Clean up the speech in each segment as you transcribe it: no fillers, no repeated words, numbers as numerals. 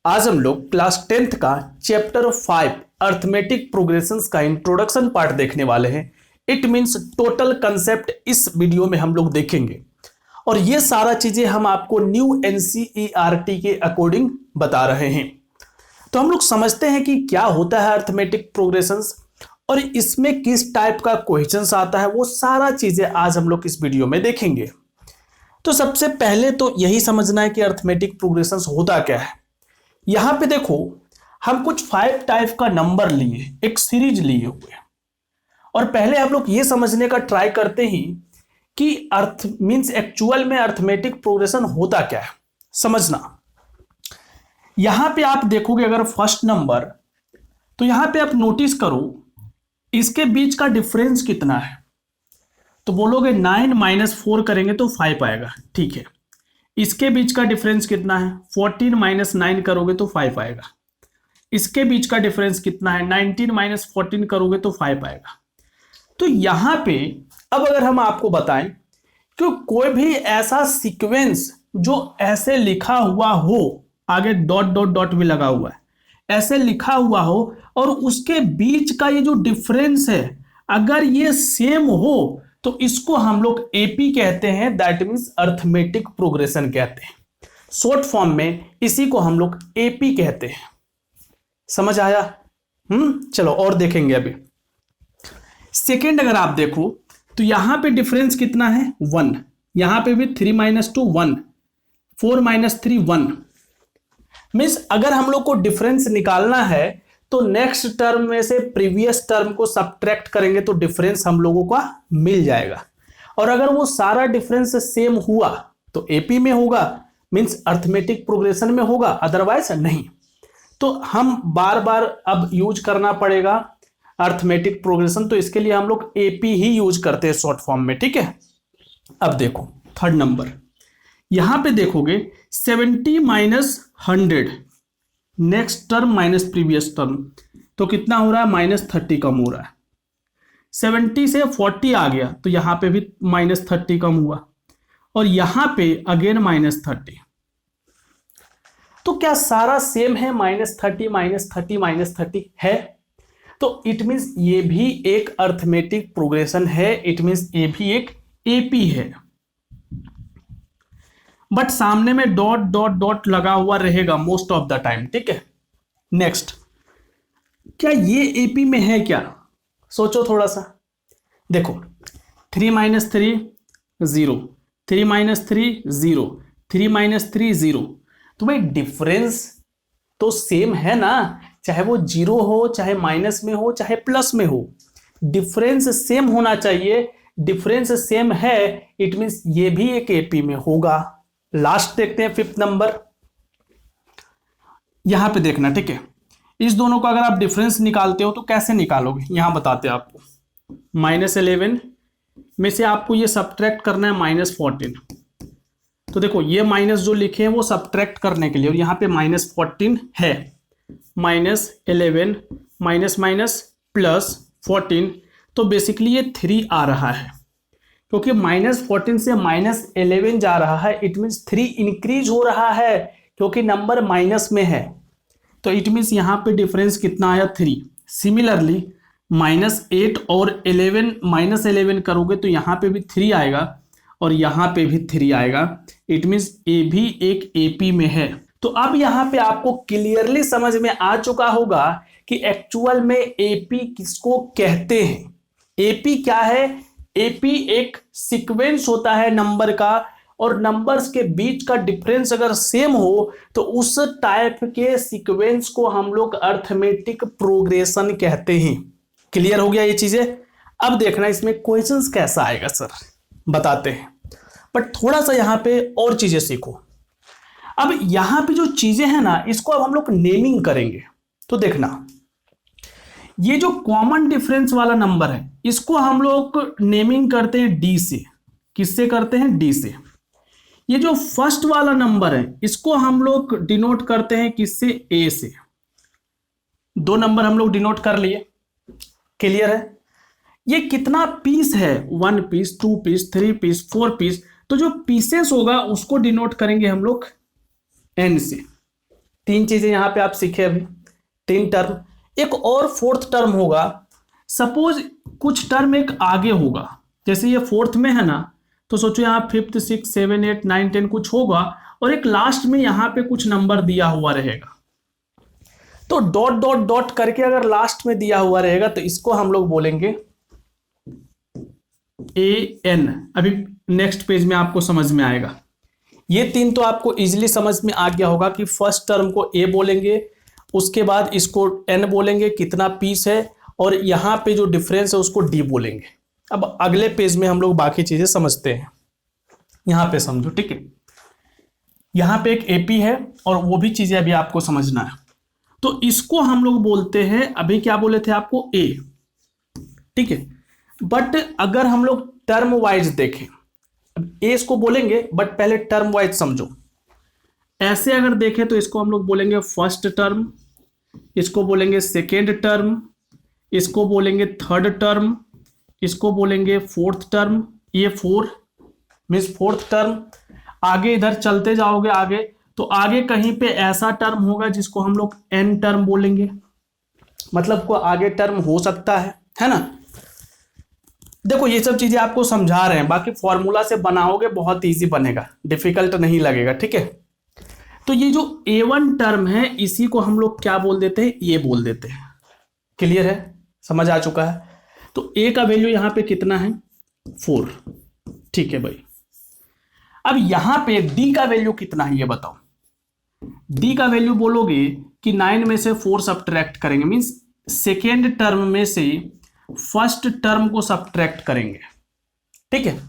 आज हम लोग क्लास 10th का चैप्टर 5 अर्थमेटिक प्रोग्रेशंस का इंट्रोडक्शन पार्ट देखने वाले हैं। इट मींस टोटल कंसेप्ट इस वीडियो में हम लोग देखेंगे और ये सारा चीजें हम आपको न्यू एनसीईआरटी के अकॉर्डिंग बता रहे हैं। तो हम लोग समझते हैं कि क्या होता है अर्थमेटिक प्रोग्रेशंस और इसमें किस टाइप का क्वेश्चंस आता है, वो सारा चीजें आज हम लोग इस वीडियो में देखेंगे। तो सबसे पहले तो यही समझना है कि अर्थमेटिक प्रोग्रेशंस होता क्या है। यहां पे देखो, हम कुछ 5 टाइप का नंबर लिए, एक सीरीज लिए हुए और पहले हम लोग ये समझने का ट्राई करते हैं कि अर्थ मींस एक्चुअल में अर्थमेटिक प्रोग्रेशन होता क्या है। समझना, यहां पे आप देखोगे अगर फर्स्ट नंबर, तो यहां पे आप नोटिस करो इसके बीच का डिफरेंस कितना है। तो बोलोगे 9 - 4 करेंगे तो 5 आएगा, ठीक है। इसके बीच का डिफरेंस कितना है, 14 - 9 करोगे तो 5 आएगा। इसके बीच का डिफरेंस कितना है, 19 - 14 करोगे तो 5 आएगा। तो यहां पे अब अगर हम आपको बताएं कि कोई भी ऐसा सीक्वेंस जो ऐसे लिखा हुआ हो, आगे डॉट डॉट डॉट भी लगा हुआ है, ऐसे लिखा हुआ हो और उसके बीच का ये जो डिफरेंस है अगर ये सेम हो तो इसको हम लोग एपी कहते हैं, दैट मीन्स अर्थमेटिक प्रोग्रेशन कहते हैं। शॉर्ट फॉर्म में इसी को हम लोग एपी कहते हैं। समझ आया? चलो और देखेंगे। अभी सेकेंड अगर आप देखो तो यहां पे डिफरेंस कितना है, 1। यहां पे भी 3 - 2 1, 4 - 3 1। मीन्स अगर हम लोग को डिफरेंस निकालना है तो नेक्स्ट टर्म में से प्रीवियस टर्म को सब्ट्रैक्ट करेंगे तो डिफरेंस हम लोगों का मिल जाएगा। और अगर वो सारा डिफरेंस सेम हुआ तो एपी में होगा, मींस अर्थमेटिक प्रोग्रेशन में होगा, अदरवाइज नहीं। तो हम बार बार अब यूज करना पड़ेगा अर्थमेटिक प्रोग्रेशन, तो इसके लिए हम लोग एपी ही यूज करते हैं शॉर्ट फॉर्म में, ठीक है। अब देखो थर्ड नंबर, यहां पे देखोगे 70 - 100, next term minus previous term, तो कितना हो रहा है, -30 कम हो रहा है। 70 से 40 आ गया तो यहां पे भी -30 कम हुआ और यहां पे अगेन -30। तो क्या सारा सेम है, -30 -30 -30 है? तो इट मींस ये भी एक अर्थमेटिक प्रोग्रेशन है, इट मींस ये भी एक एपी है, बट सामने में डॉट डॉट डॉट लगा हुआ रहेगा मोस्ट ऑफ द टाइम, ठीक है। नेक्स्ट, क्या ये एपी में है क्या? सोचो थोड़ा सा। देखो 3 - 3 0, 3 - 3 0, 3 - 3 0। तो भाई डिफरेंस तो सेम है ना, चाहे वो 0 हो, चाहे माइनस में हो, चाहे प्लस में हो, डिफरेंस सेम होना चाहिए। डिफरेंस सेम है, इट मींस ये भी एक एपी में होगा। लास्ट देखते हैं फिफ्थ नंबर, यहां पे देखना, ठीक है। इस दोनों का अगर आप डिफरेंस निकालते हो तो कैसे निकालोगे, यहां बताते हैं आपको। -11 में से आपको ये सब्ट्रैक्ट करना है -14। तो देखो ये माइनस जो लिखे हैं वो सब्ट्रैक्ट करने के लिए, और यहां पे -14 है, -11 माइनस माइनस प्लस 14, तो बेसिकली ये 3 आ रहा है। क्योंकि -14 से -11 जा रहा है, इट मीन्स 3 इंक्रीज हो रहा है क्योंकि नंबर माइनस में है। तो इट मीन्स यहां पे डिफरेंस कितना आया, 3। सिमिलरली -8 और 11 -11 करोगे तो यहां पे भी 3 आएगा और यहां पे भी 3 आएगा। इट मीन्स ये भी एक एपी में है। तो अब यहां पे आपको क्लियरली समझ में आ चुका होगा कि एक्चुअल में एपी किसको कहते हैं। एपी क्या है? एपी एक सीक्वेंस होता है नंबर का, और नंबर्स के बीच का डिफरेंस अगर सेम हो तो उस टाइप के सीक्वेंस को हम लोग अर्थमेटिक प्रोग्रेशन कहते हैं। क्लियर हो गया ये चीजें? अब देखना इसमें क्वेश्चंस कैसा आएगा सर, बताते हैं, बट थोड़ा सा यहां पे और चीजें सीखो। अब यहां पे जो चीजें हैं ना, इसको अब हम लोग नेमिंग करेंगे। तो देखना, ये जो कॉमन डिफरेंस वाला नंबर है इसको हम लोग नेमिंग करते हैं डी से। किससे करते हैं? डी से। ये जो फर्स्ट वाला नंबर है इसको हम लोग डिनोट करते हैं किससे? ए से। 2 नंबर हम लोग डिनोट कर लिए, क्लियर है? ये कितना पीस है, 1 पीस, 2 पीस, 3 पीस, 4 पीस, तो जो पीसेस होगा उसको डिनोट करेंगे हम लोग एन से। तीन चीजें यहाँ पे आप सीखे अभी, तीन टर्म। एक और फोर्थ टर्म होगा, सपोज कुछ टर्म एक आगे होगा, जैसे ये फोर्थ में है ना, तो सोचो यहाँ fifth, six, seven, eight, nine, 10 कुछ होगा, और एक लास्ट में यहाँ पे कुछ नंबर दिया हुआ रहेगा। तो डॉट डॉट डॉट करके अगर लास्ट में दिया हुआ रहेगा तो इसको हम लोग बोलेंगे ए एन। अभी नेक्स्ट पेज में आपको समझ में आएगा। ये तीन तो आपको इजीली समझ में आ गया होगा कि फर्स्ट टर्म को ए बोलेंगे, उसके बाद इसको एन बोलेंगे, कितना पीस है, और यहाँ पे जो डिफरेंस है उसको डी बोलेंगे। अब अगले पेज में हम लोग बाकी चीजें समझते हैं। यहाँ पे समझो, ठीक है। यहाँ पे एक एपी है और वो भी चीजें अभी आपको समझना है। तो इसको हम लोग बोलते हैं, अभी क्या बोले थे आपको, ए, ठीक है। बट अगर हम लोग टर्म वाइज देखें, ए इसको बोलेंगे, बट पहले टर्म वाइज समझो। ऐसे अगर देखें तो इसको हम लोग बोलेंगे फर्स्ट टर्म, इसको बोलेंगे सेकेंड टर्म, इसको बोलेंगे थर्ड टर्म, इसको बोलेंगे फोर्थ टर्म। ये फोर मीन्स फोर्थ टर्म। आगे इधर चलते जाओगे आगे, तो आगे कहीं पे ऐसा टर्म होगा जिसको हम लोग एन टर्म बोलेंगे, मतलब को आगे टर्म हो सकता है ना। देखो ये सब चीजें आपको समझा रहे हैं, बाकी फॉर्मूला से बनाओगे बहुत इजी बनेगा, डिफिकल्ट नहीं लगेगा, ठीक है। तो ये जो A1 टर्म है इसी को हम लोग क्या बोल देते हैं, ये बोल देते हैं। क्लियर है, समझ आ चुका है। तो A का वैल्यू यहां पे कितना है, 4, ठीक है भाई। अब यहां पे D का वैल्यू कितना है ये बताओ। D का वैल्यू बोलोगे कि 9 में से 4 सब्ट्रैक्ट करेंगे, मींस सेकेंड टर्म में से फर्स्ट टर्म को सब्ट्रैक्ट करेंगे, ठीक है।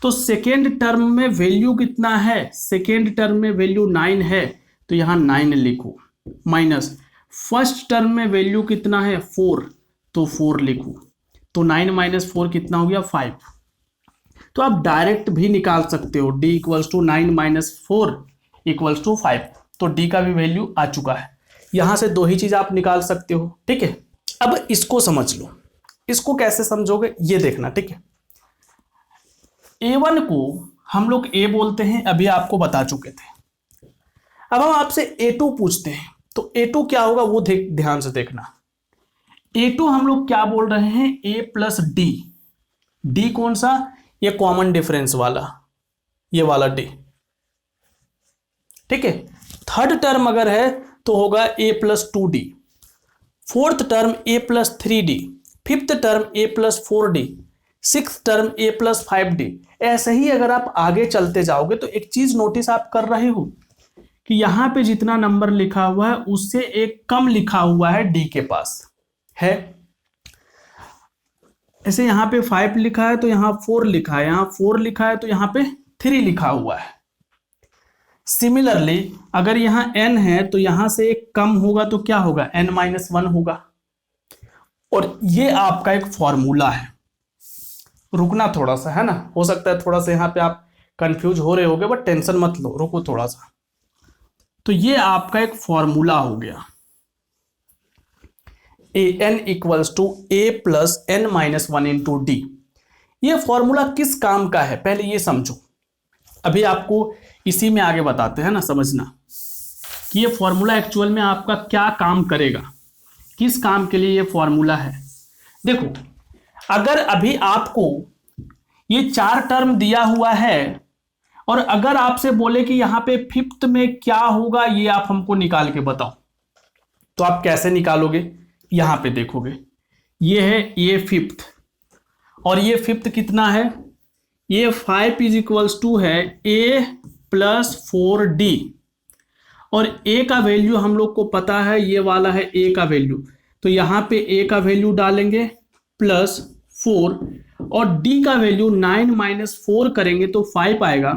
तो सेकेंड टर्म में वैल्यू कितना है, सेकेंड टर्म में वैल्यू 9 है, तो यहां 9 लिखो, माइनस फर्स्ट टर्म में वैल्यू कितना है 4, तो 4 लिखो। तो 9 माइनस 4 कितना हो गया, 5। तो आप डायरेक्ट भी निकाल सकते हो, d equals to 9 minus 4 equals to 5। तो d का भी वैल्यू आ चुका है। यहां से दो ही चीज आप निकाल सकते हो, ठीक है। अब इसको समझ लो, इसको कैसे समझोगे ये देखना, ठीक है। A1 को हम लोग A बोलते हैं, अभी आपको बता चुके थे। अब हम आपसे A2 पूछते हैं, तो A2 क्या होगा वो ध्यान से देखना। A2 हम लोग क्या बोल रहे हैं, A प्लस डी। डी कौन सा, ये कॉमन डिफरेंस वाला, ये वाला D, ठीक है। थर्ड टर्म अगर है तो होगा A plus 2D, fourth term A plus 3D, fifth term A plus 4D, sixth term A plus 5D। ऐसे ही अगर आप आगे चलते जाओगे तो एक चीज नोटिस आप कर रहे हो कि यहां पे जितना नंबर लिखा हुआ है उससे एक कम लिखा हुआ है D के पास है। ऐसे यहां पे 5 लिखा है तो यहां 4 लिखा है, यहां 4 लिखा है तो यहां पे 3 लिखा हुआ है। सिमिलरली अगर यहां n है तो यहां से एक कम होगा तो क्या होगा, n-1 होगा। और ये आपका एक फॉर्मूला है। रुकना थोड़ा सा, है ना, हो सकता है थोड़ा सा यहाँ पे आप कंफ्यूज हो रहे होगे, बट टेंशन मत लो, रुको थोड़ा सा। तो ये आपका एक फॉर्मूला हो गया, an equals to a plus n-1 into d. ये फॉर्मूला किस काम का है पहले ये समझो, अभी आपको इसी में आगे बताते हैं ना, समझना कि ये फॉर्मूला एक्चुअल में आपका क्या काम करेगा, किस काम के लिए ये फॉर्मूला है। देखो अगर अभी आपको ये 4 टर्म दिया हुआ है और अगर आपसे बोले कि यहां पे फिफ्थ में क्या होगा ये आप हमको निकाल के बताओ, तो आप कैसे निकालोगे, यहां पे देखोगे ये है ये फिफ्थ, और ये फिफ्थ कितना है, ये 5 इज इक्वल्स टू है A प्लस 4D, और A का वैल्यू हम लोग को पता है, ये वाला है A का वैल्यू, तो यहां पे A का वैल्यू डालेंगे प्लस 4, और D का वैल्यू 9 माइनस 4 करेंगे तो 5 आएगा।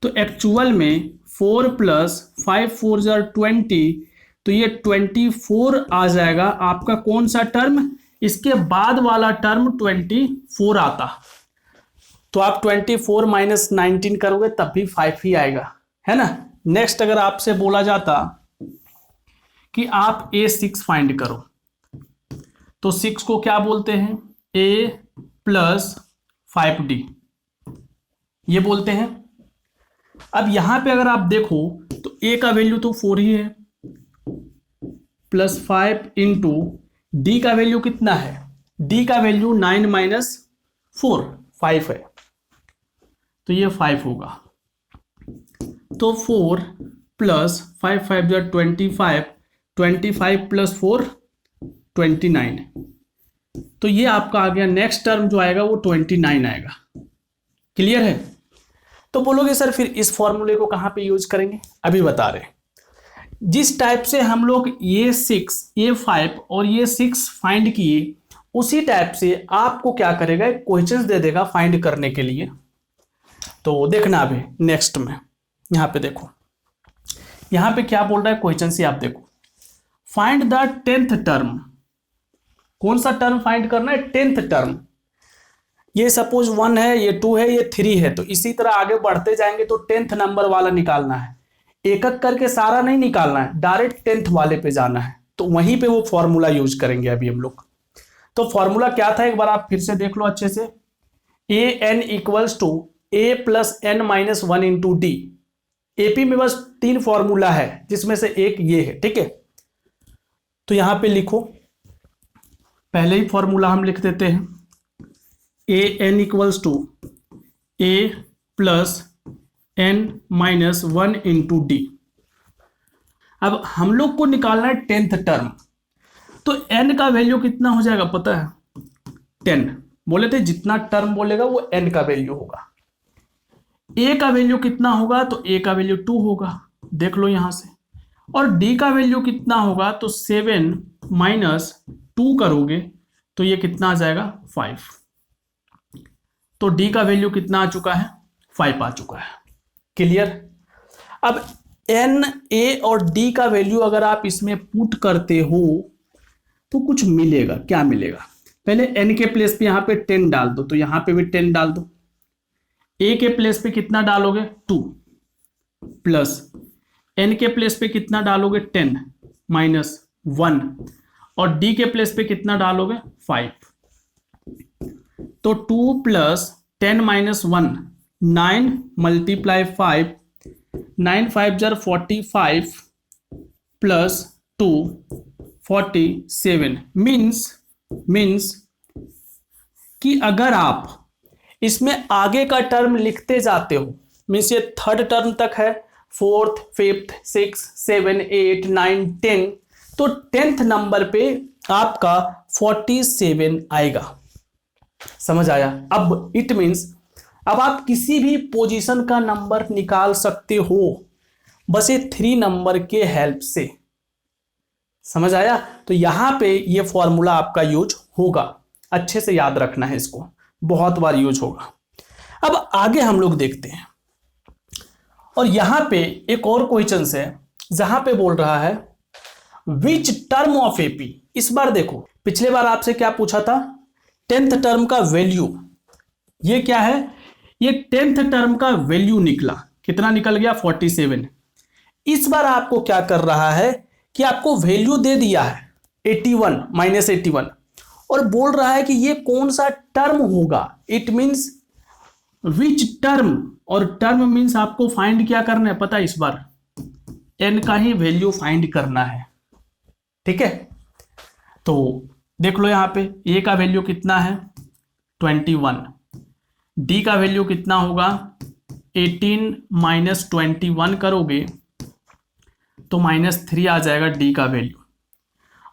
तो एक्चुअल में 4 प्लस 5 4 जार 20, तो ये 24 आ जाएगा आपका कौन सा टर्म, इसके बाद वाला टर्म 24 आता। तो आप 24 माइनस 19 करोगे तब भी 5 ही आएगा, है ना। नेक्स्ट अगर आपसे बोला जाता कि आप A6 फाइंड करो, तो 6 को क्या बोलते हैं, A प्लस 5D ये बोलते हैं। अब यहां पे अगर आप देखो तो ए का वैल्यू तो 4 ही है, प्लस 5 इंटू डी का वैल्यू कितना है, डी का वैल्यू 9 माइनस 4 5 है, तो ये 5 होगा। तो 4 प्लस 5 5 जो 25, 25 प्लस 4 29, तो ये आपका आ गया। नेक्स्ट टर्म जो आएगा वो 29 आएगा। क्लियर है? तो बोलोगे सर फिर इस फॉर्मूले को कहाँ पे यूज करेंगे, अभी बता रहे हैं। जिस टाइप से हम लोग ये 6, ये 5 और ये 6 फाइंड किए, उसी टाइप से आपको क्या करेगा, क्वेश्चंस दे देगा फाइंड करने के लिए। तो देखना अभी नेक्स्ट में, यहाँ पे देखो, यहाँ पे क्या बोल रहा है क्वेश्चन से, आप देखो, फाइंड द 10th टर्म। कौन सा टर्म फाइंड करना है, 10th टर्म। ये सपोज 1 है, ये 2 है, ये 3 है, तो इसी तरह आगे बढ़ते जाएंगे तो 10th नंबर वाला निकालना है। एक एक करके सारा नहीं निकालना है, डायरेक्ट 10th वाले पे जाना है, तो वहीं पे वो फॉर्मूला यूज करेंगे अभी हम लोग। तो फॉर्मूला क्या था, एक बार आप फिर से देख लो अच्छे से। A n equals to a plus n minus 1 into d. AP में बस 3 फॉर्मूला है, जिसमें से एक ये है, ठीक है। तो यहां पे लिखो, पहले ही फॉर्मूला हम लिख देते हैं, a n equals to a plus n minus 1 into d. अब हम लोग को निकालना है 10th टर्म, तो n का वैल्यू कितना हो जाएगा पता है, 10। बोले थे जितना टर्म बोलेगा वो n का वैल्यू होगा। a का वैल्यू कितना होगा, तो a का वैल्यू 2 होगा, देख लो यहां से। और d का वैल्यू कितना होगा, तो 7 माइनस 2 करोगे तो ये कितना आ जाएगा, 5। तो d का वैल्यू कितना आ चुका है, 5 आ चुका है। क्लियर? अब n, a और d का वैल्यू अगर आप इसमें पुट करते हो तो कुछ मिलेगा। क्या मिलेगा, पहले n के प्लेस पे यहाँ पे 10 डाल दो, तो यहाँ पे भी 10 डाल दो। a के प्लेस पे कितना डालोगे, 2, प्लस n के प्लेस पे कितना डालोगे, 10 माइनस 1, और d के प्लेस पे कितना डालोगे, 5। तो 2 plus 10 minus 1, 9 multiply 5, 9 5 jar 45 plus 2 47। Means कि अगर आप इसमें आगे का टर्म लिखते जाते हो, मीन्स ये 3rd टर्म तक है, 4th 5th 6th 7 8 9 10, तो 10th नंबर पे आपका 47 आएगा। समझ आया? अब इट मीन्स अब आप किसी भी पोजीशन का नंबर निकाल सकते हो, बस ये 3 नंबर के हेल्प से। समझ आया? तो यहां पे ये फॉर्मूला आपका यूज होगा, अच्छे से याद रखना है इसको, बहुत बार यूज होगा। अब आगे हम लोग देखते हैं, और यहां पे एक और क्वेश्चन है जहां पे बोल रहा है विच टर्म ऑफ एपी। इस बार देखो, पिछले बार आपसे क्या पूछा था, 10th टर्म का वैल्यू। ये क्या है, ये 10th टर्म का वैल्यू निकला, कितना निकल गया, 47। इस बार आपको क्या कर रहा है कि आपको वैल्यू दे दिया है 81 माइनस 81, और बोल रहा है कि ये कौन सा टर्म होगा। इट मीन्स विच टर्म, और टर्म मीन्स आपको फाइंड क्या करना है पता है, इस बार n का ही वैल्यू फाइंड करना है, ठीक है। तो देख लो यहाँ पे a का वैल्यू कितना है, 21, d का वैल्यू कितना होगा, 18 माइनस 21 करोगे तो -3 आ जाएगा d का वैल्यू।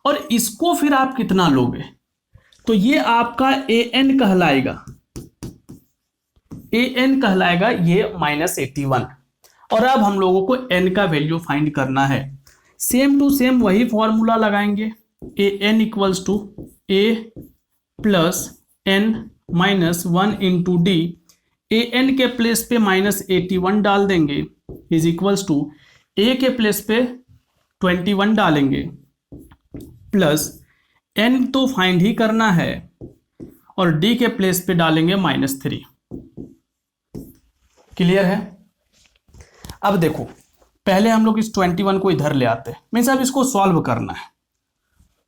और इसको फिर आप कितना लोगे, तो ये आपका an कहलाएगा, an कहलाएगा ये -81। और अब हम लोगों को n का वैल्यू फाइंड करना है। सेम टू सेम वही फॉर्मूला लगाएंगे, an equals to a plus n minus 1 into d. an के प्लेस पे -81 डाल देंगे, इज इक्वल्स टू a के प्लेस पे 21 डालेंगे, प्लस n तो फाइंड ही करना है, और d के प्लेस पे डालेंगे -3। क्लियर है? अब देखो, पहले हम लोग इस 21 को इधर ले आते हैं, मीन्स अब इसको सॉल्व करना है।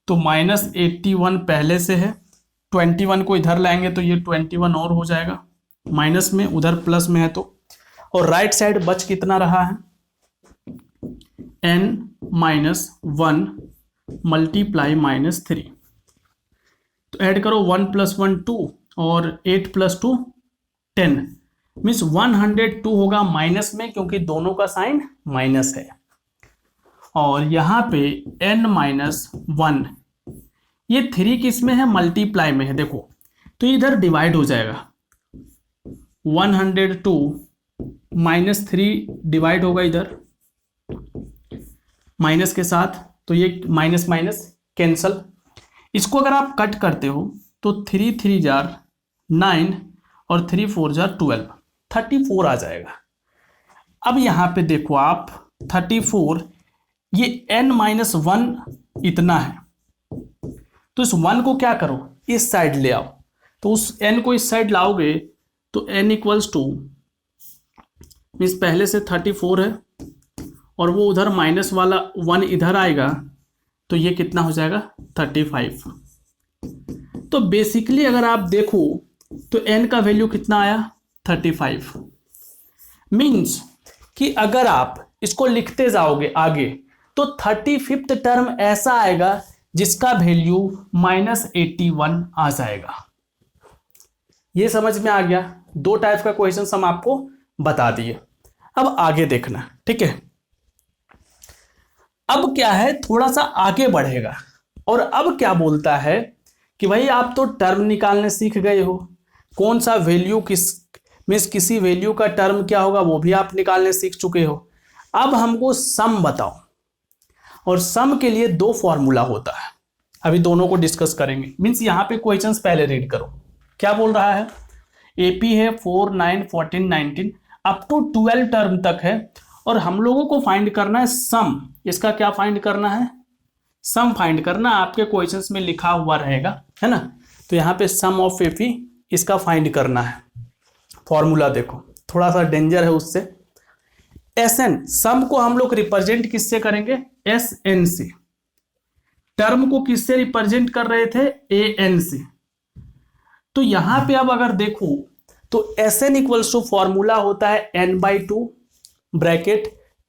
तो -81 पहले से है, 21 को इधर लाएंगे तो ये 21 और हो जाएगा, माइनस में उधर प्लस में है तो, और राइट साइड बच कितना रहा है, n-1 मल्टीप्लाई -3। तो ऐड करो 1 + 1 2 और 8 + 2 10 मीन्स 102 होगा माइनस में, क्योंकि दोनों का साइन माइनस है। और यहाँ पे n-1 ये 3 किस में है, मल्टीप्लाई में है। देखो तो इधर डिवाइड हो जाएगा, 102 -3 डिवाइड होगा इधर माइनस के साथ, तो ये माइनस माइनस कैंसल। इसको अगर आप कट करते हो तो 3 3 जार 9 और 3 4 जार 12, 34 आ जाएगा। अब यहाँ पे देखो आप 34, ये n-1 इतना है, तो इस 1 को क्या करो, इस साइड ले आओ। तो उस n को इस साइड लाओगे तो n = मीन्स पहले से 34 है और वो उधर माइनस वाला 1 इधर आएगा, तो ये कितना हो जाएगा 35। तो बेसिकली अगर आप देखो तो n का वैल्यू कितना आया 35। मीन्स कि अगर आप इसको लिखते जाओगे आगे तो 35th टर्म ऐसा आएगा जिसका वैल्यू -81 आ जाएगा। ये समझ में आ गया। 2 टाइप का क्वेश्चन हम आपको बता दिए। अब आगे देखना, ठीक है। अब क्या है, थोड़ा सा आगे बढ़ेगा और अब क्या बोलता है कि भाई आप तो टर्म निकालने सीख गए हो, कौन सा वैल्यू किसी वैल्यू का टर्म क्या होगा वो भी आप निकालने सीख चुके हो। अब हमको सम बताओ, और सम के लिए 2 फॉर्मूला होता है। अभी दोनों को डिस्कस करेंगे। मीन्स यहाँ पे क्वेश्चंस पहले रीड करो, क्या बोल रहा है। एपी है 4 9 14 19 अप टू 12 टर्म तक है, और हम लोगों को फाइंड करना है सम। इसका क्या फाइंड करना है, सम फाइंड करना। आपके क्वेश्चंस में लिखा हुआ रहेगा, है ना। तो यहाँ पे सम ऑफ एपी इसका फाइंड करना है। फॉर्मूला देखो, थोड़ा सा डेंजर है उससे। एसएन, सम को हम लोग रिप्रेजेंट किससे करेंगे, एसएन से। टर्म को किससे रिप्रेजेंट कर रहे थे, एएन से। तो यहां पे अब अगर देखो तो एसएन = फॉर्मूला होता है n/2 bracket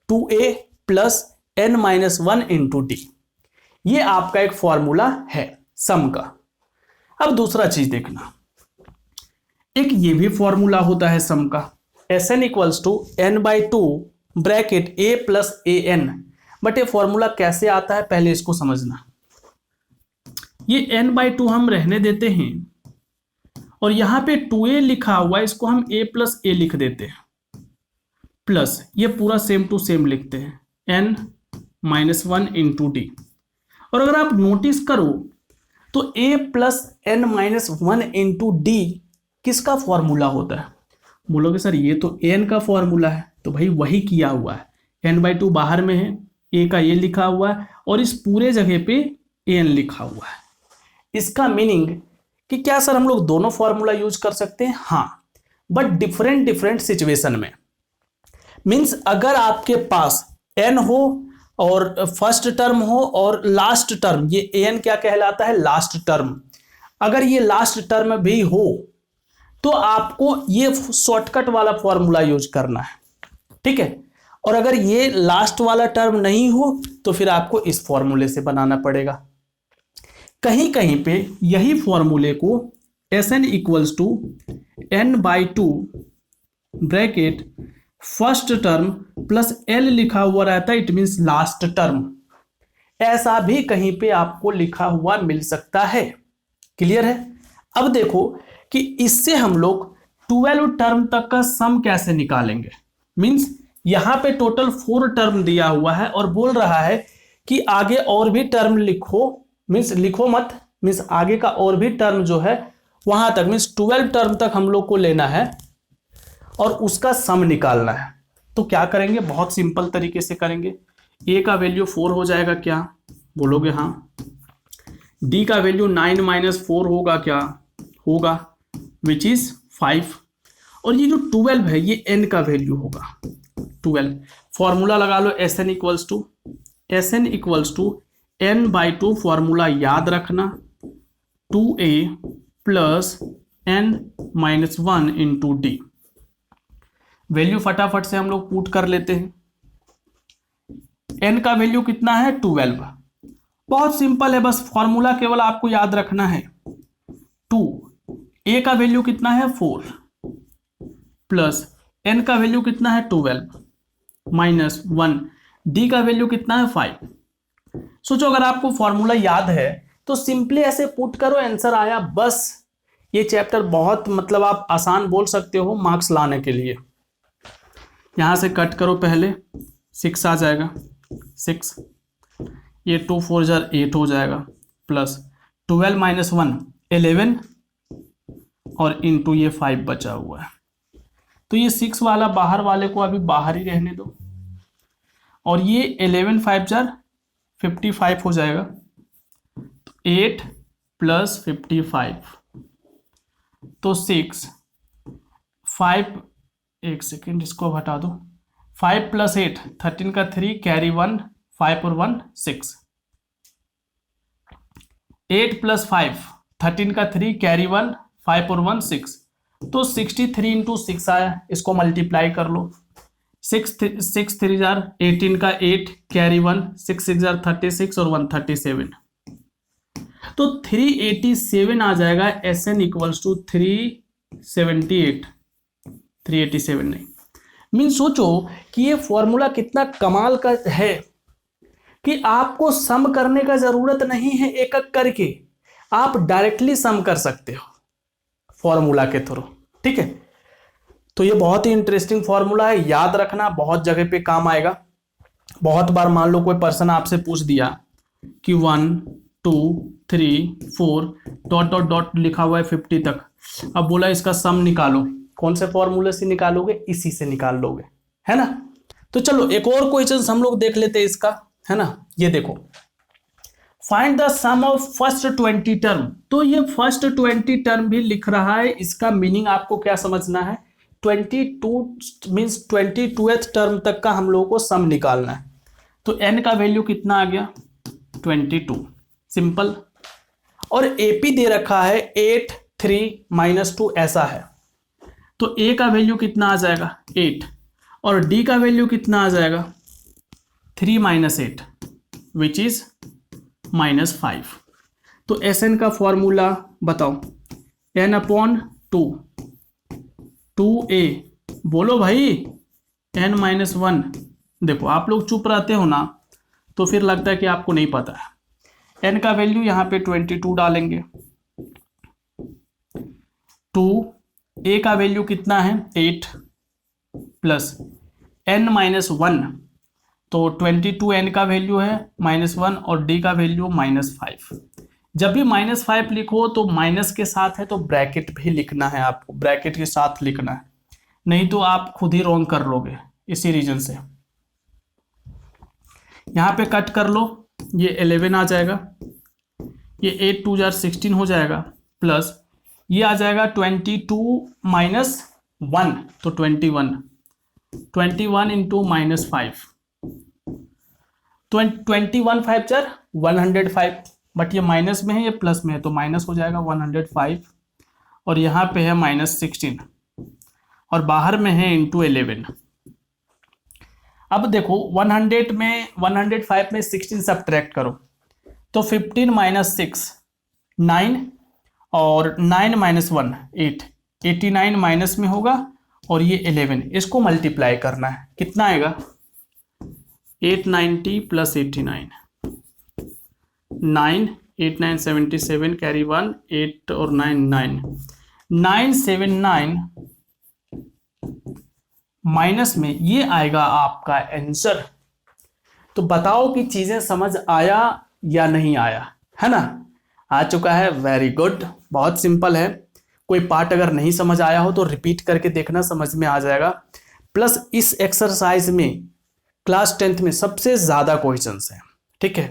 2a + n-1 × d। ये आपका एक फॉर्मूला है सम का। अब दूसरा चीज देखना, एक ये भी फॉर्मूला होता है सम का, Sn = n/2 bracket a + an। But ये फॉर्मूला कैसे आता है पहले इसको समझना। ये n/2 हम रहने देते हैं, और यहां पे 2a लिखा हुआ है, इसको हम a + a लिख देते हैं, प्लस ये पूरा सेम टू सेम लिखते हैं n-1 × d। और अगर आप नोटिस करो तो a + n-1 × d किसका फॉर्मूला होता है। बोलोगे सर ये तो an का फॉर्मूला है, तो भाई वही किया हुआ है। n/2 बाहर में है, a का ये लिखा हुआ है, और इस पूरे जगह पे an लिखा हुआ है। इसका मीनिंग कि क्या सर हम लोग दोनों फॉर्मूला यूज कर सकते हैं, हाँ, बट डिफरेंट सिचुएशन में। मीन्स अगर आपके पास n हो और फर्स्ट टर्म हो और लास्ट टर्म, ये an क्या कहलाता है, लास्ट टर्म। अगर ये लास्ट टर्म भी हो तो आपको ये शॉर्टकट वाला फॉर्मूला यूज करना है, ठीक है। और अगर ये लास्ट वाला टर्म नहीं हो तो फिर आपको इस फॉर्मूले से बनाना पड़ेगा। कहीं कहीं पे यही फॉर्मूले को Sn = n/2 bracket first term plus l लिखा हुआ रहता है, इट मींस लास्ट टर्म। ऐसा भी कहीं पे आपको लिखा हुआ मिल सकता है। क्लियर है। अब देखो कि इससे हम लोग 12 टर्म तक का सम कैसे निकालेंगे। मींस यहां पे टोटल 4 टर्म दिया हुआ है और बोल रहा है कि आगे और भी टर्म लिखो। मीन्स लिखो मत, मीन्स आगे का और भी टर्म जो है वहां तक, मीन्स 12 टर्म तक हम लोग को लेना है और उसका सम निकालना है। तो क्या करेंगे, बहुत सिंपल तरीके से करेंगे। a का वैल्यू 4 हो जाएगा, क्या बोलोगे, हाँ। d का वैल्यू 9 - 4 होगा, क्या होगा, विच इज 5। और ये जो 12 है ये n का वैल्यू होगा 12। फॉर्मूला लगा लो Sn = n/2, फॉर्मूला याद रखना, 2a + n-1 × d। वैल्यू फटाफट से हम लोग पुट कर लेते हैं। n का वैल्यू कितना है 12। बहुत सिंपल है, बस फॉर्मूला केवल आपको याद रखना है। 2 a का वैल्यू कितना है 4 प्लस n का वैल्यू कितना है 12 माइनस 1 d का वैल्यू कितना है 5। सोचो अगर आपको फॉर्मूला याद है तो सिंपली ऐसे पुट करो, आंसर आया। बस ये चैप्टर बहुत मतलब आप आसान बोल सकते हो मार्क्स लाने के लिए। यहां से कट करो, पहले 6 आ जाएगा 6, ये 2 4 जार 8 हो जाएगा प्लस 12 माइनस 1 11 और इंटू ये 5 बचा हुआ है। तो ये 6 वाला बाहर वाले को अभी बाहर ही रहने दो, और ये 11 5 जार 55 हो जाएगा। 8 प्लस 55 तो 6 5, एक सेकेंड इसको हटा दो, 5 प्लस 8 13 का 3 कैरी 1 5 और 1 6, 8 प्लस 5 13 का 3 कैरी 1 5 और 1 6, तो 63 इंटू 6 आया। इसको मल्टीप्लाई कर लो, 6 3 जार 18 का 8 कैरी 1 6 6 जार 36 और 137, तो 387 आ जाएगा। SN इक्वल्स टू 378, 387 नहीं। मीन सोचो कि ये फॉर्मूला कितना कमाल का है कि आपको सम करने का जरूरत नहीं है एक एक करके, आप डायरेक्टली सम कर सकते हो फॉर्मूला के थ्रू। ठीक है, तो ये बहुत ही इंटरेस्टिंग फॉर्मूला है, याद रखना, बहुत जगह पे काम आएगा। बहुत बार मान लो कोई पर्सन आपसे पूछ दिया कि 1 2 3 4 डॉट डॉट डॉट लिखा हुआ है 50 तक, अब बोला इसका सम निकालो, कौन से फॉर्मूले से निकालोगे? इसी से निकाल लोगे, है ना। तो चलो एक और क्वेश्चन हम लोग देख लेते हैं इसका, है ना। ये देखो, find the sum of first 20 term. तो ये फर्स्ट 20 टर्म भी लिख रहा है, इसका मीनिंग आपको क्या समझना है? 22 मीन्स 22th टर्म तक का हम लोगों को सम निकालना है। तो n का वैल्यू कितना आ गया 22, सिंपल। और AP दे रखा है 8 3 माइनस 2 ऐसा है, तो A का वैल्यू कितना आ जाएगा 8 और D का वैल्यू कितना आ जाएगा 3 माइनस 8 विच इज -5। तो SN का फॉर्मूला बताओ, n अपॉन 2 2a, बोलो भाई, n माइनस 1। देखो आप लोग चुप रहते हो ना तो फिर लगता है कि आपको नहीं पता है। n का वैल्यू यहाँ पे 22 डालेंगे, 2a का वैल्यू कितना है 8 प्लस n माइनस 1, तो 22n का वैल्यू है -1 और d का वैल्यू -5। जब भी -5 लिखो तो माइनस के साथ है तो ब्रैकेट भी लिखना है, आपको ब्रैकेट के साथ लिखना है, नहीं तो आप खुद ही रॉन्ग कर लोगे। इसी रीजन से यहाँ पे कट कर लो, ये 11 आ जाएगा, ये 8 2 जार 16 हो जाएगा प्लस ये आ जाएगा 22 माइनस 1, तो 21 इंटू -5, 21 5 जार 105, बट ये माइनस में है ये प्लस में है तो माइनस हो जाएगा 105, और यहाँ पे है -16 और बाहर में है इंटू 11। अब देखो 100 में 105 में 16 सब्ट्रैक्ट करो तो 15 माइनस 6 9 और 9 माइनस 1 8, 89 माइनस में होगा और ये 11, इसको मल्टीप्लाई करना है, कितना आएगा 890 प्लस 89, 9 8 9 77 कैरी 1 8 और 9 9 979 माइनस में ये आएगा आपका आंसर। तो बताओ कि चीजें समझ आया या नहीं आया, है ना। आ चुका है, वेरी गुड, बहुत सिंपल है। कोई पार्ट अगर नहीं समझ आया हो तो रिपीट करके देखना, समझ में आ जाएगा। प्लस इस एक्सरसाइज में क्लास 10th में सबसे ज्यादा क्वेश्चंस हैं, ठीक है।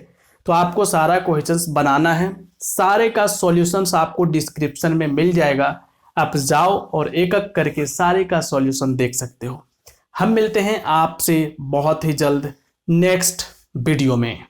तो आपको सारा क्वेश्चंस बनाना है, सारे का सॉल्यूशंस आपको डिस्क्रिप्शन में मिल जाएगा, आप जाओ और एक एक करके सारे का सॉल्यूशन देख सकते हो। हम मिलते हैं आपसे बहुत ही जल्द नेक्स्ट वीडियो में।